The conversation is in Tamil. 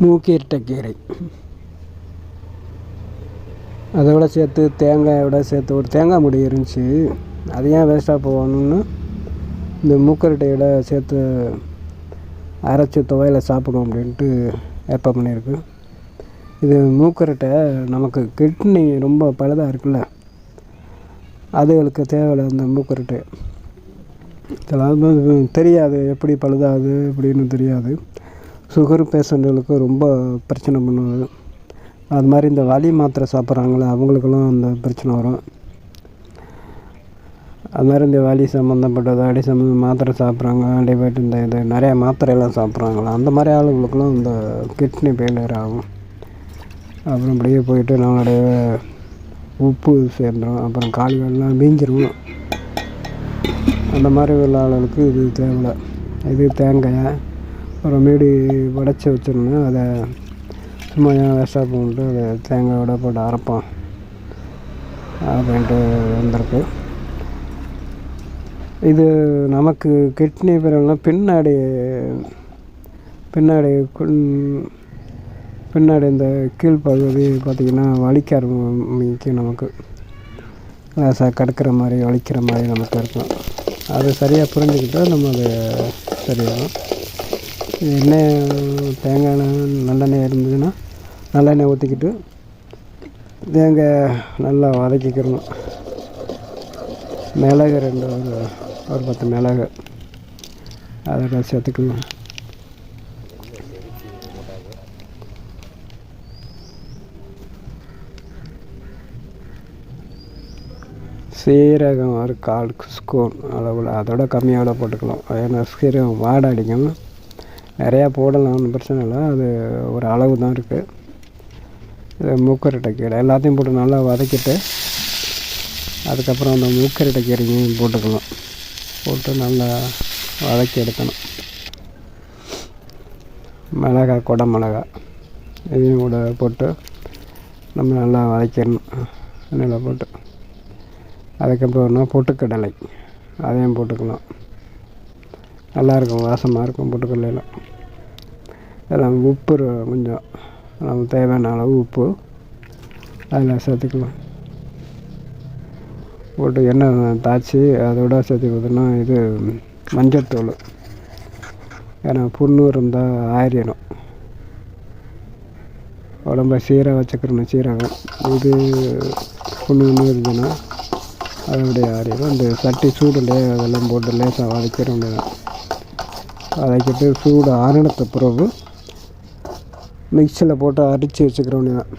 மூக்கீரட்டைக்கீரை. அதோட சேர்த்து தேங்காயோட சேர்த்து ஒரு தேங்காய் மூடி இருந்துச்சு. அது ஏன் வேஸ்ட்டாக போகணுன்னு இந்த மூக்கரட்டையோட சேர்த்து அரைச்சி துவையில் சாப்பிடும் அப்படின்ட்டு ஏற்பாடு பண்ணியிருக்கு. இது மூக்கரட்டை நமக்கு கிட்னி ரொம்ப பழுதாக இருக்குல்ல, அதுகளுக்கு தேவையில்லை அந்த மூக்கரட்டை. இதெல்லாம் தெரியாது, எப்படி பழுதாகுது அப்படின்னு தெரியாது. சுகர் பேஷண்ட்டுகளுக்கு ரொம்ப பிரச்சனை பண்ணுவது. அது மாதிரி இந்த வலி மாத்திரை சாப்பிட்றாங்களே அவங்களுக்கெல்லாம் அந்த பிரச்சனை வரும். அது மாதிரி இந்த வலி சம்மந்தப்பட்டது அடி சம்மந்த மாத்திரை சாப்பிட்றாங்க, ஆன்டிபயோட்டிக் இந்த இது நிறையா மாத்திரையெல்லாம் சாப்பிட்றாங்களா அந்த மாதிரி ஆளுங்களுக்கெல்லாம் இந்த கிட்னி ஃபெயிலியர் ஆகும். அப்புறம் அப்படியே போயிட்டு நம்மளுடைய உப்பு சேர்ந்துடும், அப்புறம் கால்கள்லாம் வீஞ்சிரும். அந்த மாதிரி உள்ள ஆளுகளுக்கு இது தேவையில்லை. இது தேங்காயை அப்புறமேடி உடச்சி வச்சிடணும். அதை சும்மா ஏன் வேஸ்ட்டாக போட்டு அதை தேங்காயோட போட்டு அரைப்போம் அப்படின்ட்டு வந்திருக்கு. இது நமக்கு கிட்னி பிறகுலாம் பின்னாடி இந்த கீழ்ப்பகுதி பார்த்திங்கன்னா வலிக்க ஆரம்பிக்கும். நமக்கு கிடக்கிற மாதிரி வலிக்கிற மாதிரி நமக்கு இருக்கும். அது சரியாக புரிஞ்சுக்கிட்டால் நம்ம அது சரியாகும். எண்ணெய் தேங்காய் நல்லெண்ணெய் இருந்ததுன்னா நல்லெண்ணெய் ஊற்றிக்கிட்டு தேங்காய் நல்லா வதக்கிக்கிறணும். மிளகு ஒரு 10 மிளகு அதோட சேர்த்துக்கணும். சீரகம் ஒரு 1/4 ஸ்பூன் அளவில், அதோட கம்மியோட போட்டுக்கலாம். ஏன்னா சீரகம் வாடை அடிக்கும். நிறையா போடலாம், ஒன்றும் பிரச்சனை இல்லை, அது ஒரு அளவு தான் இருக்குது. இது மூக்கரட்டைக்கீரை எல்லாத்தையும் போட்டு நல்லா வதக்கிட்டு அதுக்கப்புறம் அந்த மூக்கரட்டைக்கீரையும் போட்டுக்கலாம். போட்டு நல்லா வதக்கி எடுக்கணும். மிளகாய், கொடை மிளகாய் இதையும் கூட போட்டு நம்ம நல்லா வதக்கிடணும் எண்ணெயில் போட்டு. அதுக்கப்புறம்னா பொட்டுக்கடலை அதையும் போட்டுக்கலாம். நல்லாயிருக்கும், வாசமாக இருக்கும் பொட்டுக்கடலையில். அதில் உப்பு கொஞ்சம் நமக்கு தேவையான அளவு உப்பு அதில் சேர்த்துக்கலாம். போட்டு எண்ணெய் தாய்ச்சி அதோட சேர்த்து பார்த்தோன்னா இது மஞ்சத்தூள். ஏன்னா புண்ணு இருந்தால் ஆறிடும். உடம்ப சீராக வச்சுக்கிறணும். சீரகம் இது புண்ணு இருந்துச்சுன்னா அது அப்படியே ஆறிடும். இந்த சட்டி சூடுலே அதெல்லாம் போட்டு லேசாக வதக்கிற வேண்டியதான். வதக்கிட்டு சூடு ஆறினத்த பிறகு மிக்சியில் போட்டு அரித்து வச்சுக்கிற வேண்டியதான்.